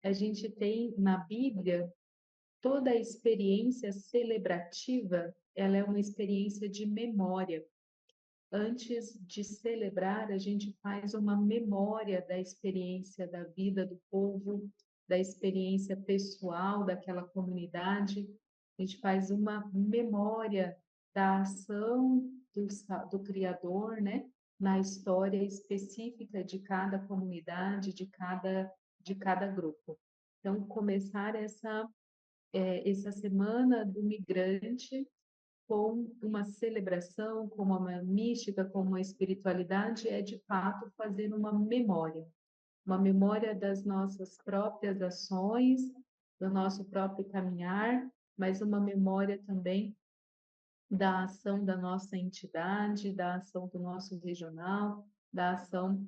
a gente tem na Bíblia toda a experiência celebrativa, ela é uma experiência de memória. Antes de celebrar, a gente faz uma memória da experiência da vida do povo, da experiência pessoal daquela comunidade. A gente faz uma memória da ação do Criador, né? Na história específica de cada comunidade, de cada grupo. Então, começar essa semana do migrante com uma celebração, com uma mística, com uma espiritualidade, é de fato fazer uma memória das nossas próprias ações, do nosso próprio caminhar, mas uma memória também da ação da nossa entidade, da ação do nosso regional, da ação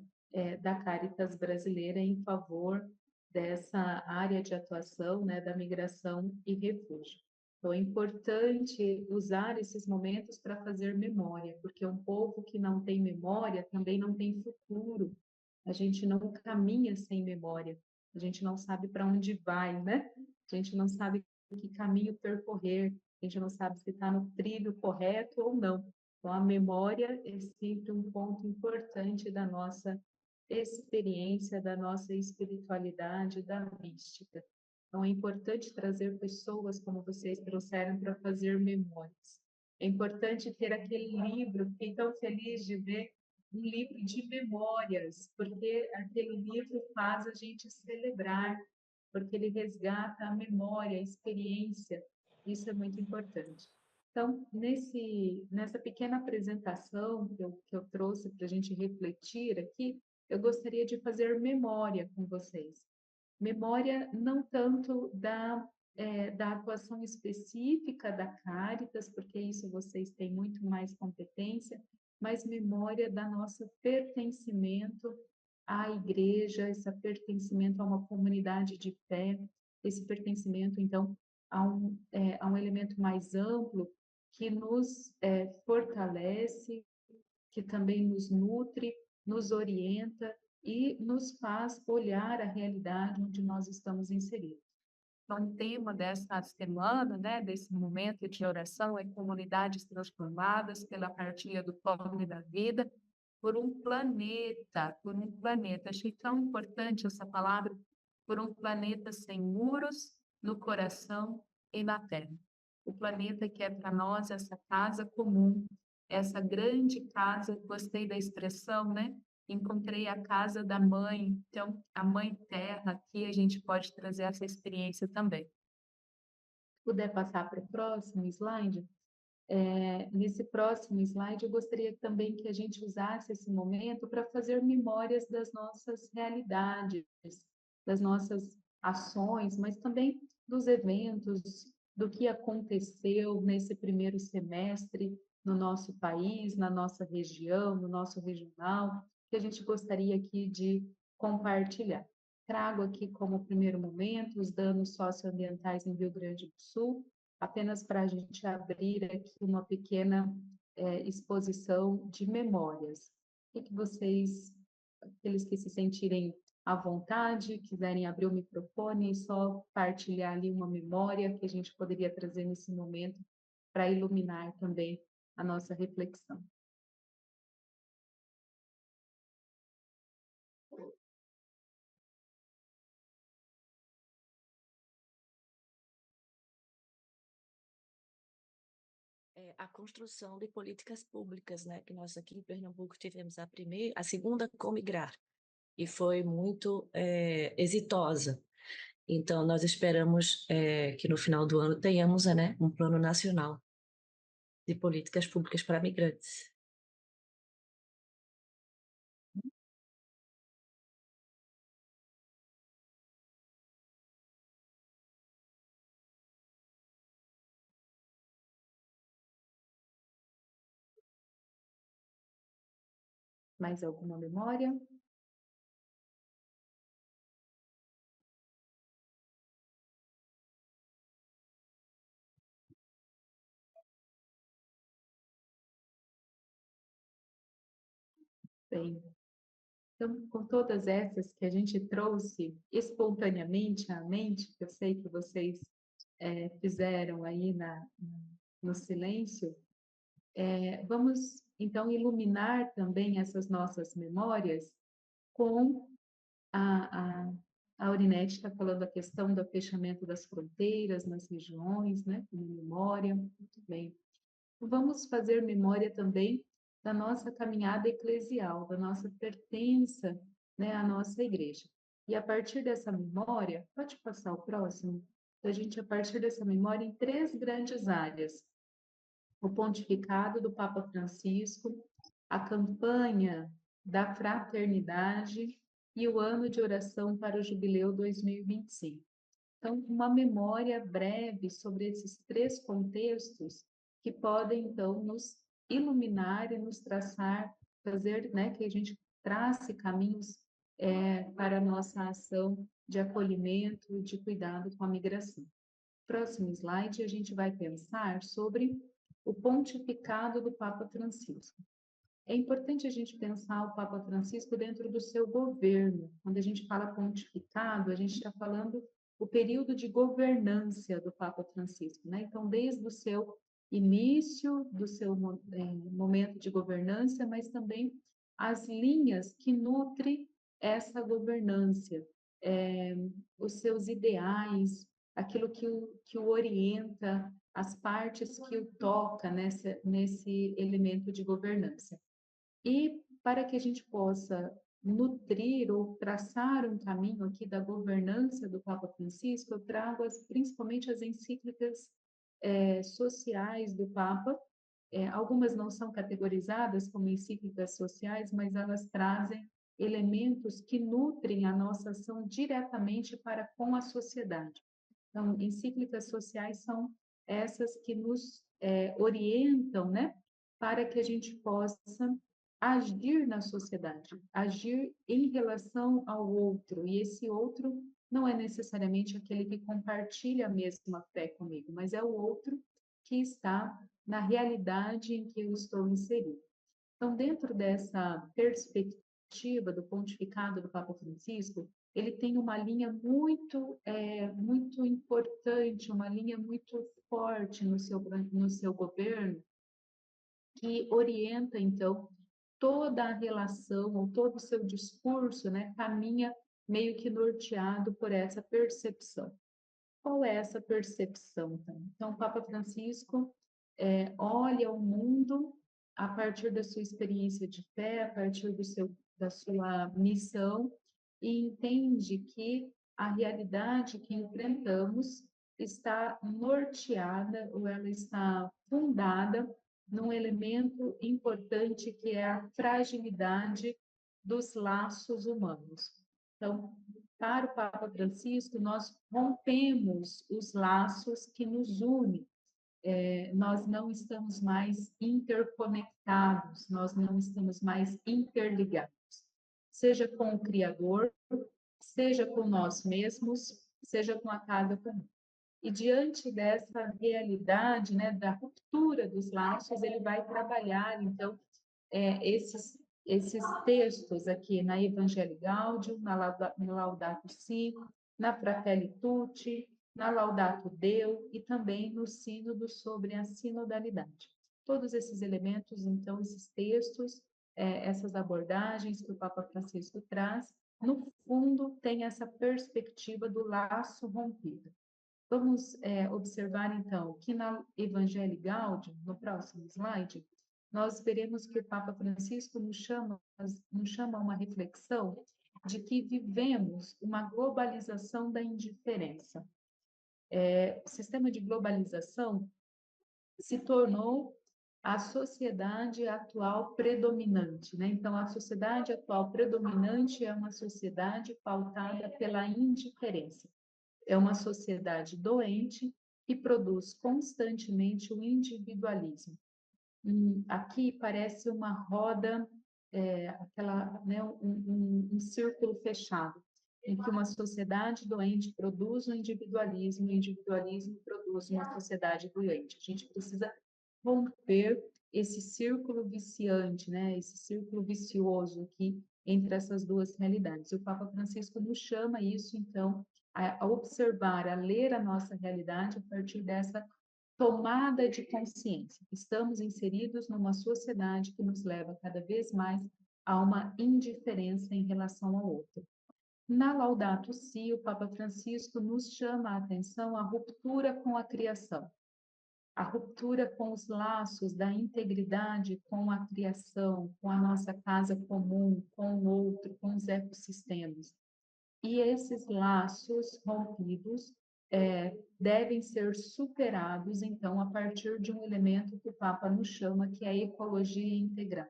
da Caritas brasileira em favor dessa área de atuação, né, da migração e refúgio. Então, é importante usar esses momentos para fazer memória, porque um povo que não tem memória também não tem futuro. A gente não caminha sem memória, a gente não sabe para onde vai, né? A gente não sabe que caminho percorrer, a gente não sabe se está no trilho correto ou não. Então, a memória é sempre um ponto importante da nossa experiência, da nossa espiritualidade, da mística. Então, é importante trazer pessoas como vocês trouxeram para fazer memórias. É importante ter aquele livro, fiquei tão feliz de ver um livro de memórias, porque aquele livro faz a gente celebrar, porque ele resgata a memória, a experiência. Isso é muito importante. Então, nessa pequena apresentação que eu trouxe para a gente refletir aqui, eu gostaria de fazer memória com vocês. Memória não tanto da atuação específica da Caritas, porque isso vocês têm muito mais competência, mas memória da nossa pertencimento à igreja, esse pertencimento a uma comunidade de fé, esse pertencimento, então, a um elemento mais amplo que nos fortalece, que também nos nutre, nos orienta e nos faz olhar a realidade onde nós estamos inseridos. Então, o tema dessa semana, né, desse momento de oração, é comunidades transformadas pela partilha do pão e da vida por um planeta, por um planeta. Achei tão importante essa palavra, por um planeta sem muros, no coração e na terra. O planeta que é para nós essa casa comum, essa grande casa, gostei da expressão, né? Encontrei a casa da mãe, então a mãe terra, aqui a gente pode trazer essa experiência também. Se puder passar para o próximo slide. Nesse próximo slide, eu gostaria também que a gente usasse esse momento para fazer memórias das nossas realidades, das nossas ações, mas também dos eventos, do que aconteceu nesse primeiro semestre no nosso país, na nossa região, no nosso regional, que a gente gostaria aqui de compartilhar. Trago aqui como primeiro momento os danos socioambientais em Rio Grande do Sul, apenas para a gente abrir aqui uma pequena exposição de memórias. O que vocês, aqueles que se sentirem à vontade, quiserem abrir o microfone e só partilhar ali uma memória que a gente poderia trazer nesse momento para iluminar também a nossa reflexão. A construção de políticas públicas, né, que nós aqui em Pernambuco tivemos a segunda Comigrar, e foi muito exitosa. Então, nós esperamos que no final do ano tenhamos um plano nacional de políticas públicas para migrantes. Mais alguma memória? Bem, Então, com todas essas que a gente trouxe espontaneamente à mente, que eu sei que vocês fizeram aí no silêncio, vamos então iluminar também essas nossas memórias com a, a, a Aurinete está falando a questão do fechamento das fronteiras nas regiões, né, como memória, muito bem. Vamos fazer memória também da nossa caminhada eclesial, da nossa pertença, né, à nossa igreja. E a partir dessa memória, pode passar o próximo? A gente, a partir dessa memória, em três grandes áreas: o pontificado do Papa Francisco, a campanha da fraternidade e o ano de oração para o Jubileu 2025. Então, uma memória breve sobre esses três contextos que podem, então, nos iluminar e nos traçar, fazer, né, que a gente trace caminhos para a nossa ação de acolhimento e de cuidado com a migração. Próximo slide, a gente vai pensar sobre o pontificado do Papa Francisco. É importante a gente pensar o Papa Francisco dentro do seu governo. Quando a gente fala pontificado, a gente está falando o período de governância do Papa Francisco, né? Então, desde o seu início, do seu momento de governância, mas também as linhas que nutrem essa governância, os seus ideais, aquilo que o orienta, as partes que o toca nesse elemento de governança. E para que a gente possa nutrir ou traçar um caminho aqui da governança do Papa Francisco, eu trago principalmente as encíclicas sociais do Papa. Algumas não são categorizadas como encíclicas sociais, mas elas trazem elementos que nutrem a nossa ação diretamente para com a sociedade. Então, encíclicas sociais são essas que nos orientam, né, para que a gente possa agir na sociedade, agir em relação ao outro. E esse outro não é necessariamente aquele que compartilha a mesma fé comigo, mas é o outro que está na realidade em que eu estou inserido. Então, dentro dessa perspectiva do pontificado do Papa Francisco, ele tem uma linha muito importante, uma linha muito forte no seu governo, que orienta, então, toda a relação, ou todo o seu discurso, né, caminha meio que norteado por essa percepção. Qual é essa percepção? Então, o Papa Francisco olha o mundo a partir da sua experiência de fé, a partir da sua missão, e entende que a realidade que enfrentamos está norteada, ou ela está fundada num elemento importante que é a fragilidade dos laços humanos. Então, para o Papa Francisco, nós rompemos os laços que nos unem. Nós não estamos mais interconectados, nós não estamos mais interligados, seja com o Criador, seja com nós mesmos, seja com a casa comum. E diante dessa realidade, né, da ruptura dos laços, ele vai trabalhar, então, esses textos aqui na Evangelii Gaudium, na Laudato Si, na Fratelli Tutti, na Laudato Deo e também no Sínodo sobre a sinodalidade. Todos esses elementos, então, esses textos, essas abordagens que o Papa Francisco traz, no fundo, tem essa perspectiva do laço rompido. Vamos observar, então, que na Evangelii Gaudium, no próximo slide, nós veremos que o Papa Francisco nos chama a uma reflexão de que vivemos uma globalização da indiferença. O sistema de globalização se tornou a sociedade atual predominante, né? Então, a sociedade atual predominante é uma sociedade pautada pela indiferença. É uma sociedade doente que produz constantemente o individualismo. Aqui parece uma roda, né, um círculo fechado, em que uma sociedade doente produz o individualismo produz uma sociedade doente. A gente precisa romper esse círculo viciante, né, esse círculo vicioso aqui entre essas duas realidades. O Papa Francisco nos chama isso, então, a observar, a ler a nossa realidade a partir dessa tomada de consciência. Estamos inseridos numa sociedade que nos leva cada vez mais a uma indiferença em relação ao outro. Na Laudato Si, o Papa Francisco nos chama a atenção à ruptura com a criação, a ruptura com os laços da integridade com a criação, com a nossa casa comum, com o outro, com os ecossistemas. E esses laços rompidos devem ser superados, então, a partir de um elemento que o Papa nos chama, que é a ecologia integral.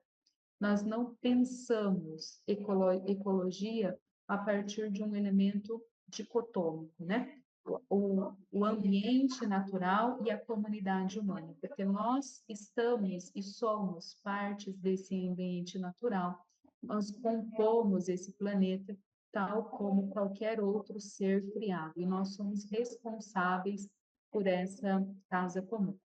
Nós não pensamos ecologia a partir de um elemento dicotômico, né? O ambiente natural e a comunidade humana, porque nós estamos e somos partes desse ambiente natural, nós compomos esse planeta tal como qualquer outro ser criado, e nós somos responsáveis por essa casa comum.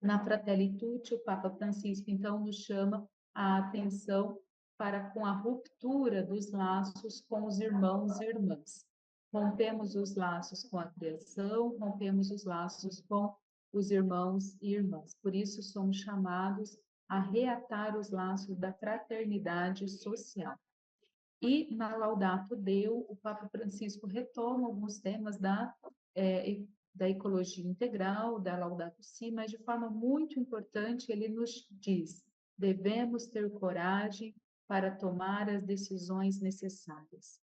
Na Fratelli Tutti, o Papa Francisco, então, nos chama a atenção para com a ruptura dos laços com os irmãos e irmãs. Rompemos os laços com a criação, rompemos os laços com os irmãos e irmãs. Por isso, somos chamados a reatar os laços da fraternidade social. E na Laudato Deo, o Papa Francisco retoma alguns temas da ecologia integral, da Laudato Si, mas de forma muito importante ele nos diz: devemos ter coragem para tomar as decisões necessárias.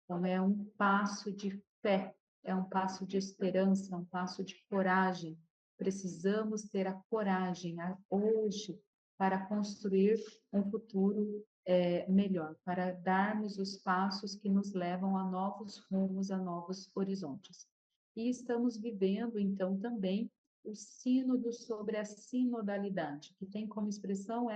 Então, é um passo de fé, é um passo de esperança, é um passo de coragem. Precisamos ter a coragem hoje para construir um futuro melhor, para darmos os passos que nos levam a novos rumos, a novos horizontes. E estamos vivendo, então, também o sínodo sobre a sinodalidade, que tem como expressão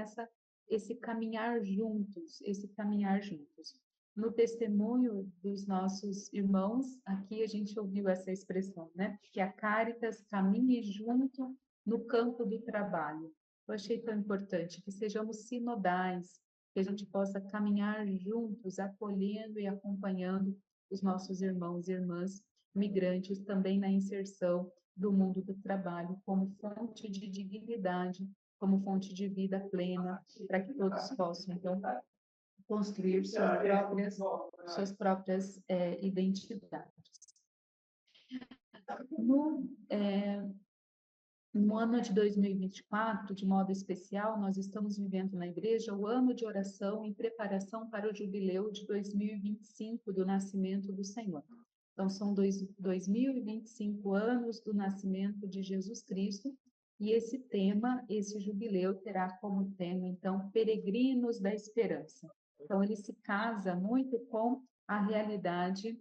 esse caminhar juntos, esse caminhar juntos. No testemunho dos nossos irmãos, aqui a gente ouviu essa expressão, né? Que a Caritas caminhe junto no campo do trabalho. Eu achei tão importante que sejamos sinodais, que a gente possa caminhar juntos, acolhendo e acompanhando os nossos irmãos e irmãs migrantes também na inserção do mundo do trabalho como fonte de dignidade, como fonte de vida plena, para que todos possam, então, construir suas próprias identidades. No ano de 2024, de modo especial, nós estamos vivendo na igreja o ano de oração em preparação para o jubileu de 2025 do nascimento do Senhor. Então, são 2025 anos do nascimento de Jesus Cristo, e esse tema, esse jubileu, terá como tema, então, Peregrinos da Esperança. Então, ele se casa muito com a realidade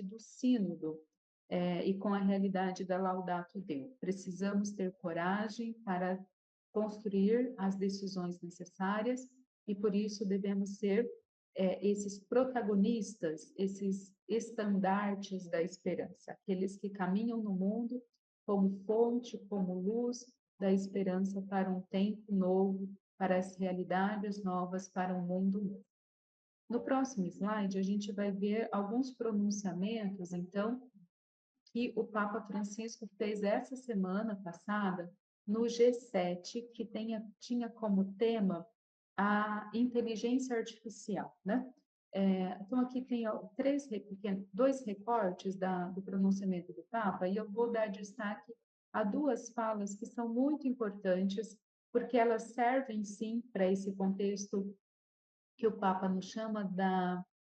do sínodo, e com a realidade da Laudato Deo. Precisamos ter coragem para construir as decisões necessárias e, por isso, devemos ser esses protagonistas, esses estandartes da esperança, aqueles que caminham no mundo como fonte, como luz da esperança para um tempo novo, para as realidades novas, para um mundo novo. No próximo slide, a gente vai ver alguns pronunciamentos, então, que o Papa Francisco fez essa semana passada no G7, que tinha como tema a inteligência artificial, né? Então, aqui tem dois recortes do pronunciamento do Papa, e eu vou dar destaque a duas falas que são muito importantes, porque elas servem, sim, para esse contexto que o Papa nos chama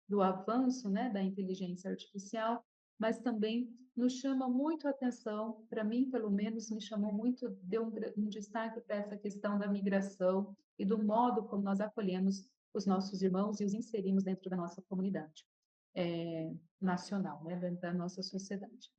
do avanço, né, da inteligência artificial, mas também nos chama muito a atenção, para mim, pelo menos, me chamou muito, deu um destaque para essa questão da migração e do modo como nós acolhemos os nossos irmãos e os inserimos dentro da nossa comunidade nacional, né, dentro da nossa sociedade.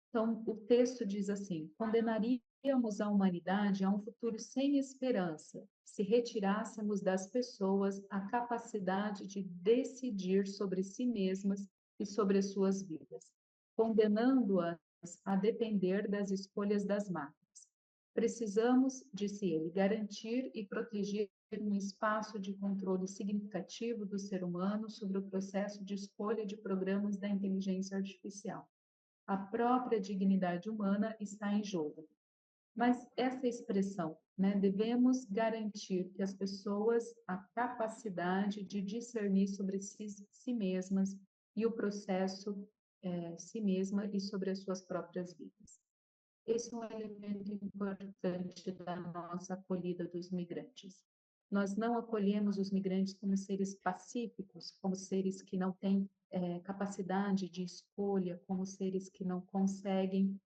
Então, o texto diz assim: condenaríamos a humanidade a um futuro sem esperança se retirássemos das pessoas a capacidade de decidir sobre si mesmas e sobre as suas vidas, condenando-as a depender das escolhas das máquinas. Precisamos, disse ele, garantir e proteger um espaço de controle significativo do ser humano sobre o processo de escolha de programas da inteligência artificial. A própria dignidade humana está em jogo. Mas essa expressão, né, devemos garantir que as pessoas a capacidade de discernir sobre si mesmas e o processo si mesma e sobre as suas próprias vidas. Esse é um elemento importante da nossa acolhida dos migrantes. Nós não acolhemos os migrantes como seres pacíficos, como seres que não têm capacidade de escolha, como seres que não conseguem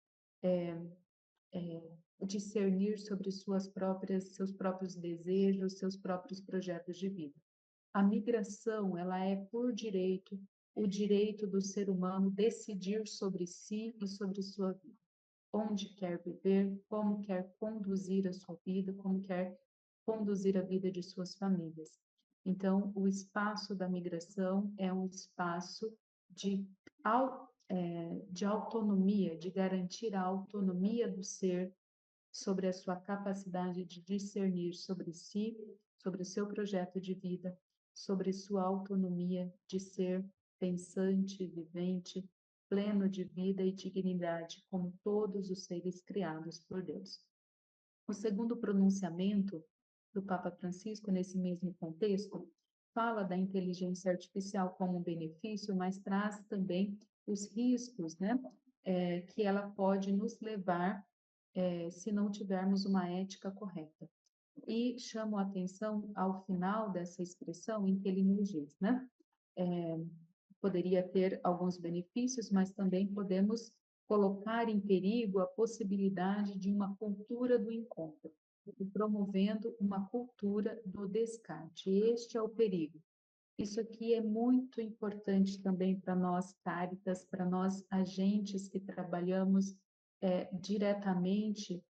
discernir sobre seus próprios desejos, seus próprios projetos de vida. A migração, ela é por direito, o direito do ser humano decidir sobre si e sobre sua vida. Onde quer viver, como quer conduzir a sua vida, como quer conduzir a vida de suas famílias. Então, o espaço da migração é um espaço de, de autonomia, de garantir a autonomia do ser sobre a sua capacidade de discernir sobre si, sobre o seu projeto de vida, sobre sua autonomia de ser pensante, vivente, pleno de vida e dignidade, como todos os seres criados por Deus. O segundo pronunciamento do Papa Francisco, nesse mesmo contexto, fala da inteligência artificial como um benefício, mas traz também os riscos, né, que ela pode nos levar se não tivermos uma ética correta. E chamo a atenção ao final dessa expressão em que ele nos diz, né? Poderia ter alguns benefícios, mas também podemos colocar em perigo a possibilidade de uma cultura do encontro, promovendo uma cultura do descarte. Este é o perigo. Isso aqui é muito importante também para nós, Cáritas, para nós, agentes que trabalhamos diretamente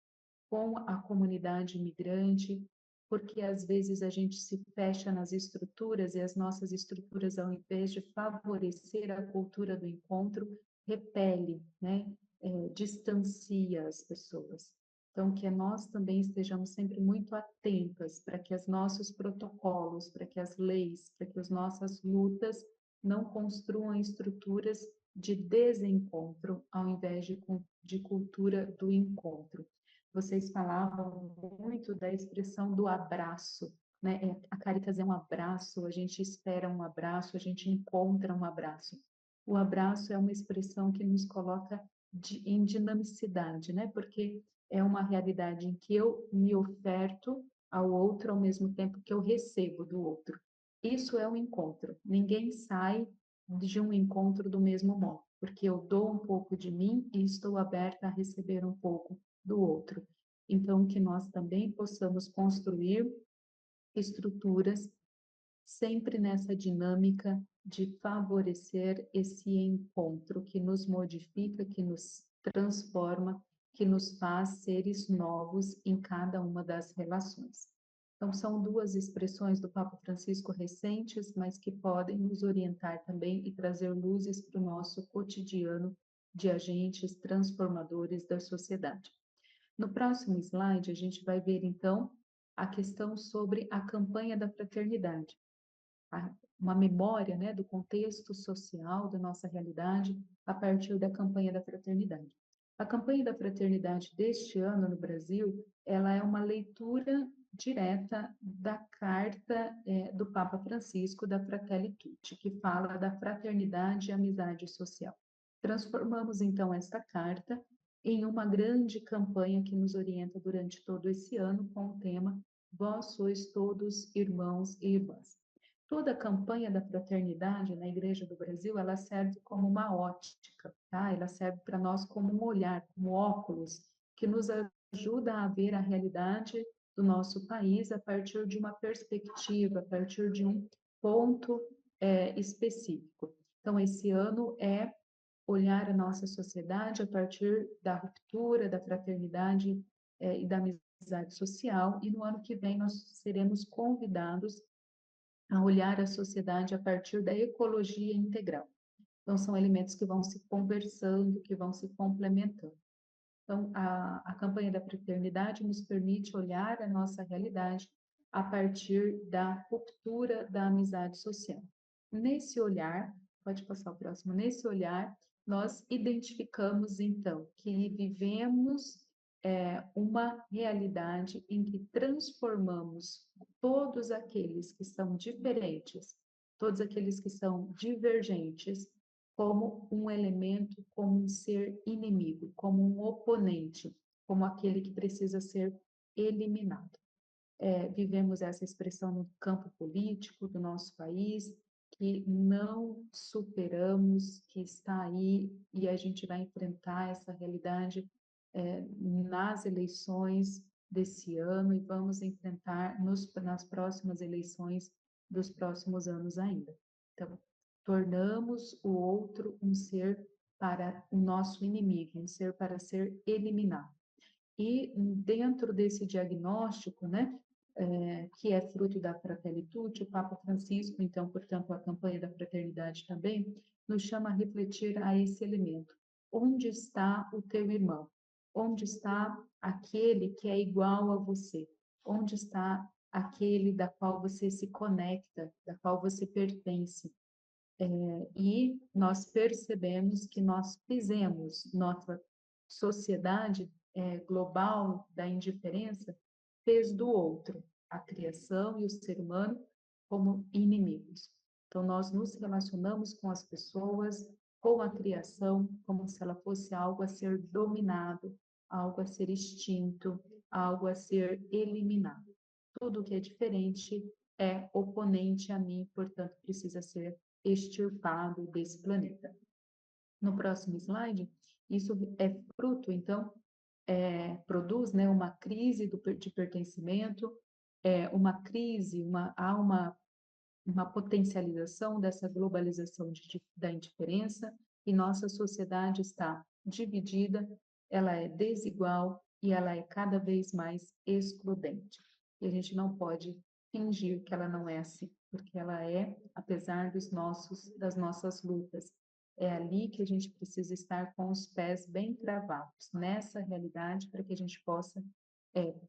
com a comunidade imigrante, porque às vezes a gente se fecha nas estruturas e as nossas estruturas, ao invés de favorecer a cultura do encontro, repele, né? Distancia as pessoas. Então, que nós também estejamos sempre muito atentas para que os nossos protocolos, para que as leis, para que as nossas lutas não construam estruturas de desencontro, ao invés de cultura do encontro. Vocês falavam muito da expressão do abraço, né? A Caritas é um abraço, a gente espera um abraço, a gente encontra um abraço. O abraço é uma expressão que nos coloca em dinamicidade, né? Porque é uma realidade em que eu me oferto ao outro ao mesmo tempo que eu recebo do outro. Isso é um encontro. Ninguém sai de um encontro do mesmo modo, porque eu dou um pouco de mim e estou aberta a receber um pouco do outro. Então, que nós também possamos construir estruturas sempre nessa dinâmica de favorecer esse encontro que nos modifica, que nos transforma, que nos faz seres novos em cada uma das relações. Então, são duas expressões do Papa Francisco recentes, mas que podem nos orientar também e trazer luzes para o nosso cotidiano de agentes transformadores da sociedade. No próximo slide, a gente vai ver, então, a questão sobre a campanha da fraternidade, uma memória, né, do contexto social da nossa realidade a partir da campanha da fraternidade. A campanha da fraternidade deste ano no Brasil, ela é uma leitura direta da carta do Papa Francisco da Fratelli Tutti, que fala da fraternidade e amizade social. Transformamos então esta carta em uma grande campanha que nos orienta durante todo esse ano com o tema Vós sois todos irmãos e irmãs. Toda a campanha da fraternidade na Igreja do Brasil, ela serve como uma ótica, tá? Ela serve para nós como um olhar, como óculos, que nos ajuda a ver a realidade do nosso país a partir de uma perspectiva, a partir de um ponto específico. Então, esse ano é olhar a nossa sociedade a partir da ruptura, da fraternidade e da amizade social, e no ano que vem nós seremos convidados a olhar a sociedade a partir da ecologia integral. Então, são elementos que vão se conversando, que vão se complementando. Então, a campanha da fraternidade nos permite olhar a nossa realidade a partir da ruptura da amizade social. Nesse olhar, pode passar o próximo, nesse olhar, nós identificamos, então, que vivemos uma realidade em que transformamos todos aqueles que são diferentes, todos aqueles que são divergentes, como um elemento, como um ser inimigo, como um oponente, como aquele que precisa ser eliminado. Vivemos essa expressão no campo político do nosso país, que não superamos, que está aí e a gente vai enfrentar essa realidade nas eleições desse ano e vamos enfrentar nas próximas eleições dos próximos anos ainda. Então, tornamos o outro um ser para o nosso inimigo, um ser para ser eliminado. E dentro desse diagnóstico, né, que é fruto da Fratelli Tutti, o Papa Francisco, então, portanto, a campanha da fraternidade também, nos chama a refletir a esse elemento. Onde está o teu irmão? Onde está aquele que é igual a você? Onde está aquele da qual você se conecta, da qual você pertence? E nós percebemos que nós fizemos nossa sociedade global da indiferença, fez do outro a criação e o ser humano como inimigos. Então, nós nos relacionamos com as pessoas, com a criação, como se ela fosse algo a ser dominado, algo a ser extinto, algo a ser eliminado. Tudo que é diferente é oponente a mim, portanto, precisa ser extirpado desse planeta. No próximo slide, isso é fruto, então, produz, né, uma crise de pertencimento, uma crise, há uma potencialização dessa globalização da indiferença, e nossa sociedade está dividida, ela é desigual e ela é cada vez mais excludente. E a gente não pode fingir que ela não é assim, porque ela é, apesar das nossas lutas. É ali que a gente precisa estar com os pés bem cravados, nessa realidade, para que a gente possa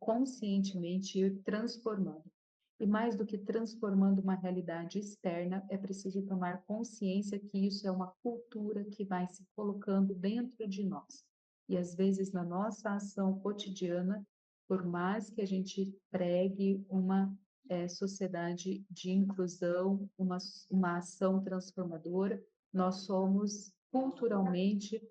conscientemente ir transformando. E mais do que transformando uma realidade externa, é preciso tomar consciência que isso é uma cultura que vai se colocando dentro de nós. E às vezes na nossa ação cotidiana, por mais que a gente pregue uma sociedade de inclusão, uma ação transformadora, nós somos culturalmente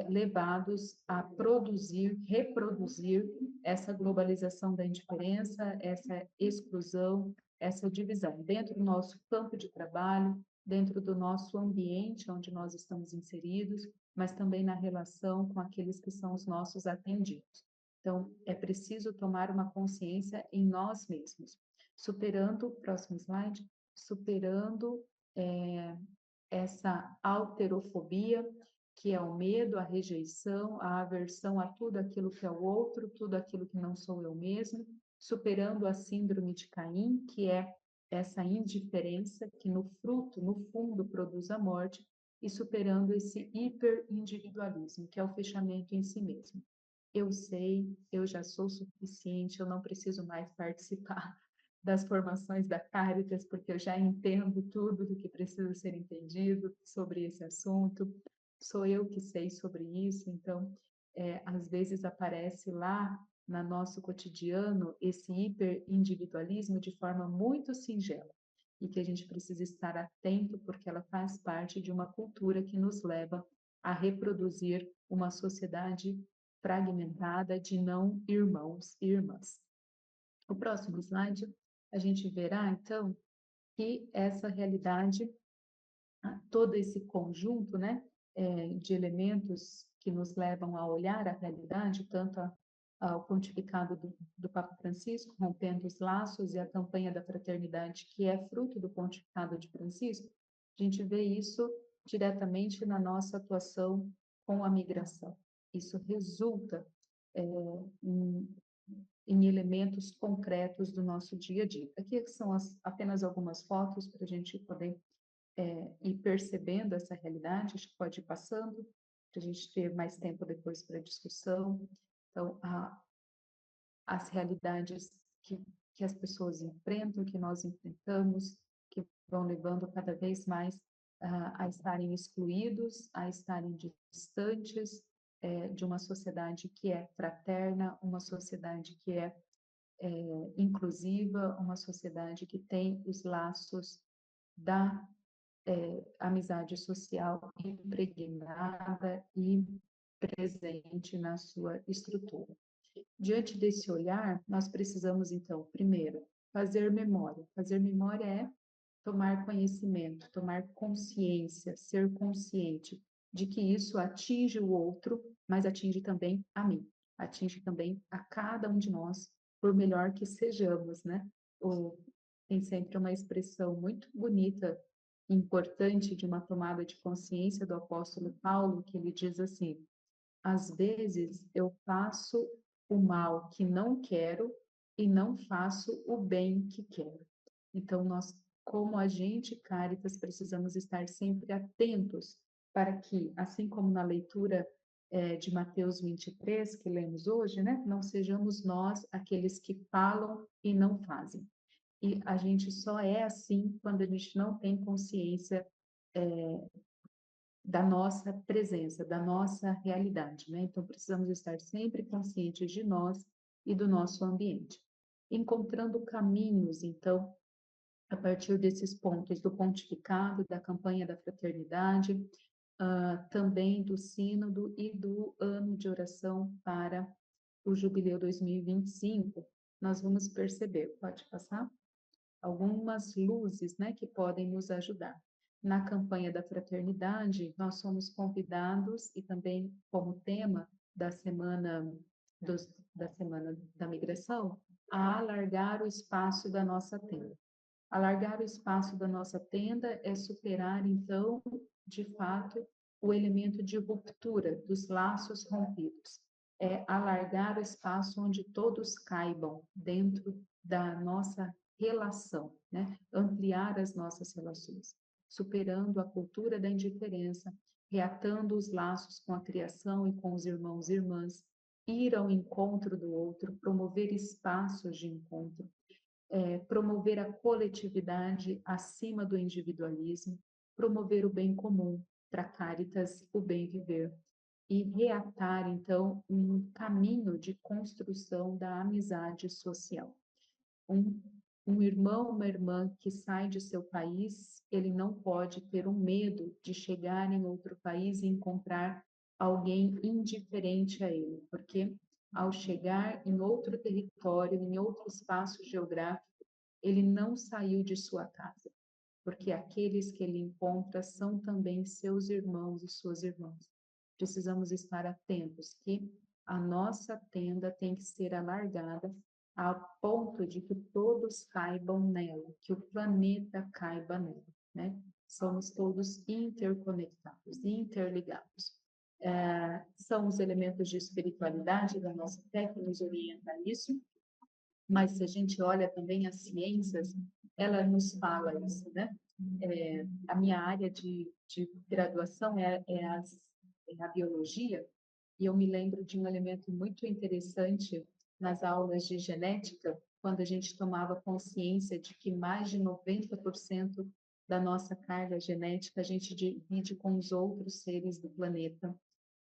levados a produzir, reproduzir essa globalização da indiferença, essa exclusão, essa divisão dentro do nosso campo de trabalho, dentro do nosso ambiente onde nós estamos inseridos, mas também na relação com aqueles que são os nossos atendidos. Então, é preciso tomar uma consciência em nós mesmos, superando, próximo slide, superando essa alterofobia, que é o medo, a rejeição, a aversão a tudo aquilo que é o outro, tudo aquilo que não sou eu mesmo, superando a síndrome de Caim, que é essa indiferença que no fruto, no fundo, produz a morte, e superando esse hiperindividualismo, que é o fechamento em si mesmo. Eu sei, eu já sou suficiente, eu não preciso mais participar das formações da Caritas, porque eu já entendo tudo do que precisa ser entendido sobre esse assunto, sou eu que sei sobre isso, então, às vezes aparece lá no nosso cotidiano esse hiperindividualismo de forma muito singela, e que a gente precisa estar atento, porque ela faz parte de uma cultura que nos leva a reproduzir uma sociedade fragmentada de não irmãos e irmãs. O próximo slide, a gente verá, então, que essa realidade, todo esse conjunto, né, de elementos que nos levam a olhar a realidade, tanto ao pontificado do Papa Francisco, rompendo os laços, e a campanha da fraternidade, que é fruto do pontificado de Francisco, a gente vê isso diretamente na nossa atuação com a migração. Isso resulta em elementos concretos do nosso dia a dia. Aqui são apenas algumas fotos para a gente poder ir percebendo essa realidade, a gente pode ir passando. para a gente ter mais tempo depois para discussão. Então, as realidades que as pessoas enfrentam, que nós enfrentamos, que vão levando cada vez mais a estarem excluídos, a estarem distantes de uma sociedade que é fraterna, uma sociedade que é inclusiva, uma sociedade que tem os laços da amizade social impregnada e presente na sua estrutura. Diante desse olhar, nós precisamos, então, primeiro, fazer memória. Fazer memória é tomar conhecimento, tomar consciência, ser consciente de que isso atinge o outro, mas atinge também a mim, atinge também a cada um de nós, por melhor que sejamos, né? Tem sempre uma expressão muito bonita, importante de uma tomada de consciência do apóstolo Paulo, que ele diz assim: às vezes eu faço o mal que não quero e não faço o bem que quero. Então, nós, como agente Caritas, precisamos estar sempre atentos para que, assim como na leitura de Mateus 23, que lemos hoje, né, não sejamos nós aqueles que falam e não fazem. E a gente só é assim quando a gente não tem consciência da nossa presença, da nossa realidade, né? Então, precisamos estar sempre conscientes de nós e do nosso ambiente. Encontrando caminhos, então, a partir desses pontos do pontificado, da campanha da fraternidade, também do sínodo e do ano de oração para o Jubileu 2025, nós vamos perceber, pode passar? Algumas luzes, né, que podem nos ajudar. Na campanha da fraternidade, nós somos convidados, e também como tema da semana da migração, a alargar o espaço da nossa tenda. Alargar o espaço da nossa tenda é superar, então, de fato, o elemento de ruptura dos laços rompidos. É alargar o espaço onde todos caibam dentro da nossa relação, né? Ampliar as nossas relações, superando a cultura da indiferença, reatando os laços com a criação e com os irmãos e irmãs, ir ao encontro do outro, promover espaços de encontro, promover a coletividade acima do individualismo, promover o bem comum, para Caritas, o bem viver, e reatar, então, um caminho de construção da amizade social. Um, um irmão, uma irmã que sai de seu país, ele não pode ter o medo de chegar em outro país e encontrar alguém indiferente a ele, porque ao chegar em outro território, em outro espaço geográfico, ele não saiu de sua casa, porque aqueles que ele encontra são também seus irmãos e suas irmãs. Precisamos estar atentos que a nossa tenda tem que ser alargada a ponto de que todos caibam nela, que o planeta caiba nela, né? Somos todos interconectados, interligados. São os elementos de espiritualidade da nossa fé que nos orienta a isso, mas se a gente olha também as ciências, ela nos fala isso, né? A minha área de graduação é a biologia, e eu me lembro de um elemento muito interessante nas aulas de genética, quando a gente tomava consciência de que mais de 90% da nossa carga genética a gente divide com os outros seres do planeta,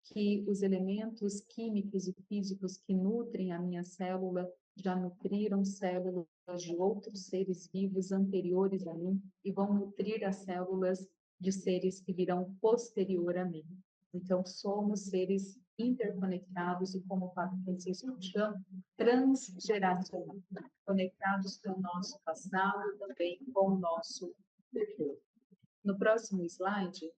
que os elementos químicos e físicos que nutrem a minha célula já nutriram células de outros seres vivos anteriores a mim e vão nutrir as células de seres que virão posterior a mim. Então, somos seres interconectados e, como o Papa Francisco chama, transgeracional, conectados com o nosso passado, também com o nosso futuro. No próximo slide,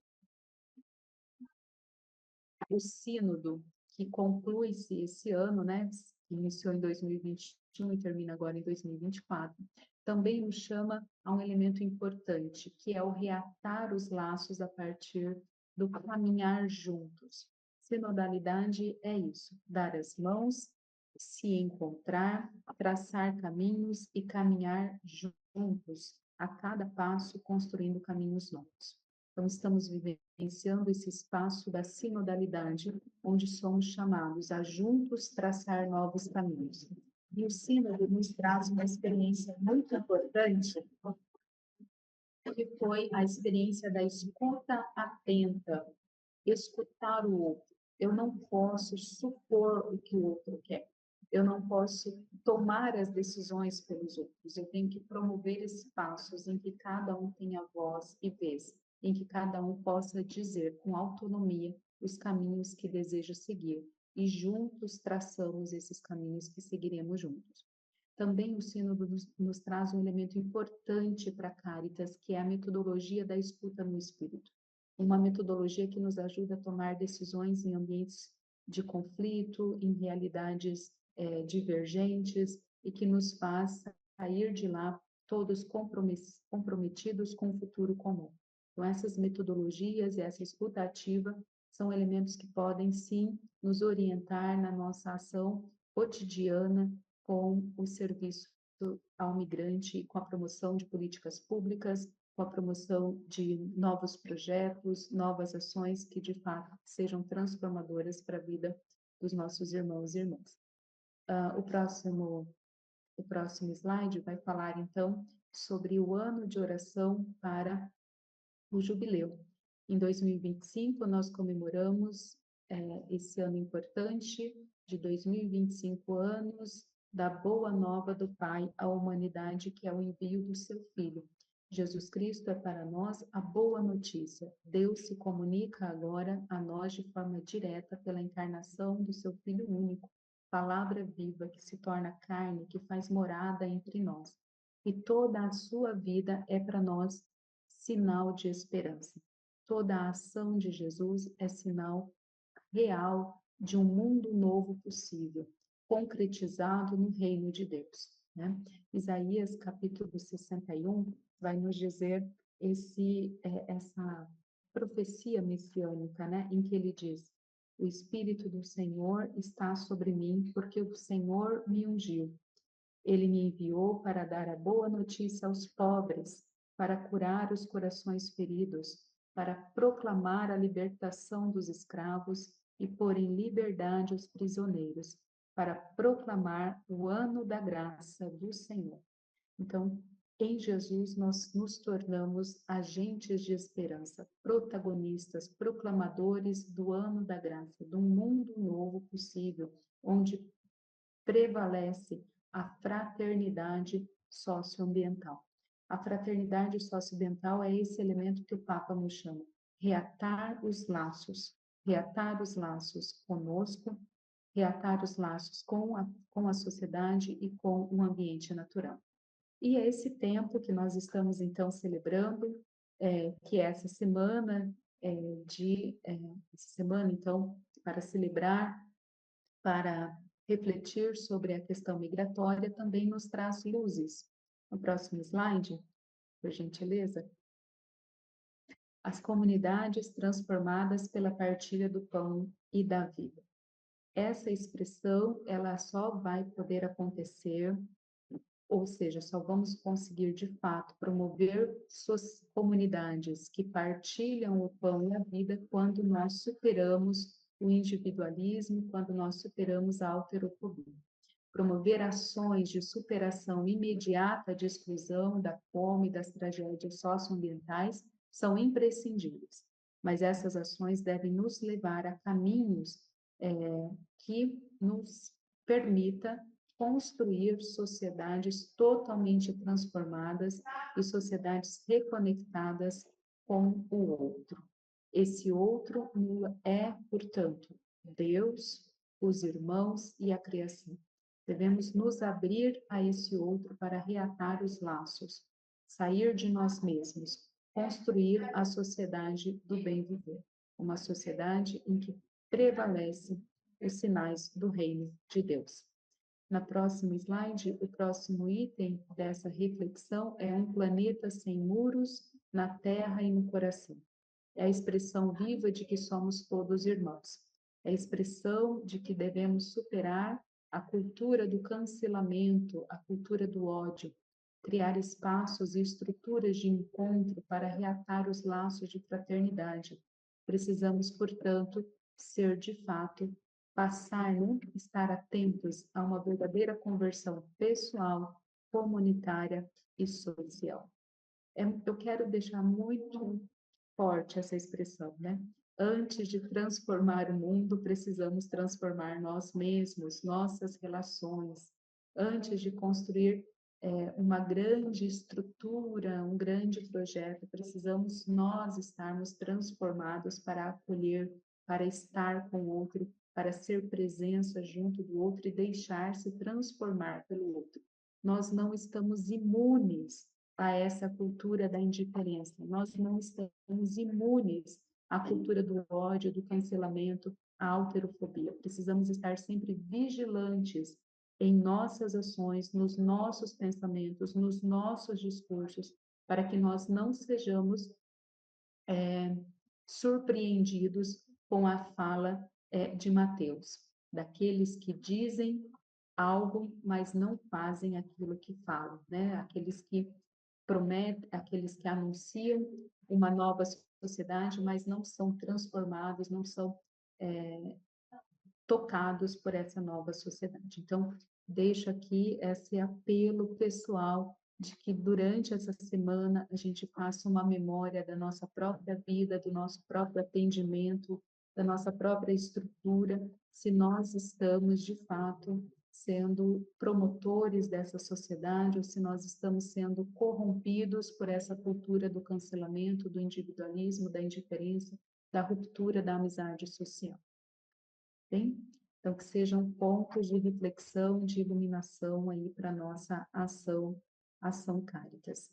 o sínodo, que conclui-se esse ano, né, iniciou em 2021 e termina agora em 2024, também nos chama a um elemento importante, que é o reatar os laços a partir do caminhar juntos. Sinodalidade é isso, dar as mãos, se encontrar, traçar caminhos e caminhar juntos, a cada passo construindo caminhos novos. Então, estamos vivenciando esse espaço da sinodalidade, onde somos chamados a juntos traçar novos caminhos. E o sínodo nos traz uma experiência muito importante, que foi a experiência da escuta atenta, escutar o outro. Eu não posso supor o que o outro quer. Eu não posso tomar as decisões pelos outros. Eu tenho que promover espaços em que cada um tenha voz e vez, em que cada um possa dizer com autonomia os caminhos que deseja seguir e juntos traçamos esses caminhos que seguiremos juntos. Também o Sínodo nos traz um elemento importante para a Caritas, que é a metodologia da escuta no espírito. Uma metodologia que nos ajuda a tomar decisões em ambientes de conflito, em realidades divergentes, e que nos faz sair de lá todos comprometidos com o futuro comum. Então, essas metodologias e essa escuta ativa são elementos que podem, sim, nos orientar na nossa ação cotidiana com o serviço ao migrante, com a promoção de políticas públicas, com a promoção de novos projetos, novas ações que, de fato, sejam transformadoras para a vida dos nossos irmãos e irmãs. O próximo slide vai falar, então, sobre o ano de oração para o jubileu. Em 2025, nós comemoramos esse ano importante de 2025 anos da boa nova do Pai à humanidade, que é o envio do seu Filho. Jesus Cristo é para nós a boa notícia. Deus se comunica agora a nós de forma direta pela encarnação do seu Filho único, palavra viva que se torna carne, que faz morada entre nós. E toda a sua vida é para nós sinal de esperança. Toda a ação de Jesus é sinal real de um mundo novo possível, concretizado no reino de Deus. Né? Isaías, capítulo 61, vai nos dizer essa profecia messiânica, né? Em que ele diz: o Espírito do Senhor está sobre mim, porque o Senhor me ungiu. Ele me enviou para dar a boa notícia aos pobres, para curar os corações feridos, para proclamar a libertação dos escravos e pôr em liberdade os prisioneiros, para proclamar o ano da graça do Senhor. Então, em Jesus, nós nos tornamos agentes de esperança, protagonistas, proclamadores do ano da graça, do mundo novo possível, onde prevalece a fraternidade socioambiental. A fraternidade socioambiental é esse elemento que o Papa nos chama, reatar os laços conosco, reatar os laços com a sociedade e com o ambiente natural. E é esse tempo que nós estamos, então, celebrando, que é essa semana, então, para celebrar, para refletir sobre a questão migratória, também nos traz luzes. No próximo slide, por gentileza. As comunidades transformadas pela partilha do pão e da vida. Essa expressão, ela só vai poder acontecer, ou seja, só vamos conseguir de fato promover suas comunidades que partilham o pão e a vida quando nós superamos o individualismo, quando nós superamos a alterofobia. Promover ações de superação imediata de exclusão, da fome, das tragédias socioambientais são imprescindíveis, mas essas ações devem nos levar a caminhos que nos permita construir sociedades totalmente transformadas e sociedades reconectadas com o outro. Esse outro é, portanto, Deus, os irmãos e a criação. Devemos nos abrir a esse outro para reatar os laços, sair de nós mesmos, construir a sociedade do bem viver, uma sociedade em que prevalecem os sinais do reino de Deus. Na próxima slide, o próximo item dessa reflexão é um planeta sem muros na terra e no coração. É a expressão viva de que somos todos irmãos. É a expressão de que devemos superar a cultura do cancelamento, a cultura do ódio, criar espaços e estruturas de encontro para reatar os laços de fraternidade. Precisamos, portanto, ser de fato, passar, né? Estar atentos a uma verdadeira conversão pessoal, comunitária e social. Eu quero deixar muito forte essa expressão, né? Antes de transformar o mundo, precisamos transformar nós mesmos, nossas relações. Antes de construir uma grande estrutura, um grande projeto, precisamos nós estarmos transformados para acolher, para estar com o outro, para ser presença junto do outro e deixar-se transformar pelo outro. Nós não estamos imunes a essa cultura da indiferença. Nós não estamos imunes à cultura do ódio, do cancelamento, à alterofobia. Precisamos estar sempre vigilantes em nossas ações, nos nossos pensamentos, nos nossos discursos, para que nós não sejamos surpreendidos com a fala de Mateus, daqueles que dizem algo, mas não fazem aquilo que falam, né? Aqueles que prometem, aqueles que anunciam uma nova sociedade, mas não são transformados, não são tocados por essa nova sociedade. Então, deixo aqui esse apelo pessoal de que durante essa semana a gente faça uma memória da nossa própria vida, do nosso próprio atendimento, da nossa própria estrutura, se nós estamos de fato sendo promotores dessa sociedade ou se nós estamos sendo corrompidos por essa cultura do cancelamento, do individualismo, da indiferença, da ruptura da amizade social. Bem? Então, que sejam pontos de reflexão, de iluminação aí para a nossa ação Caritas.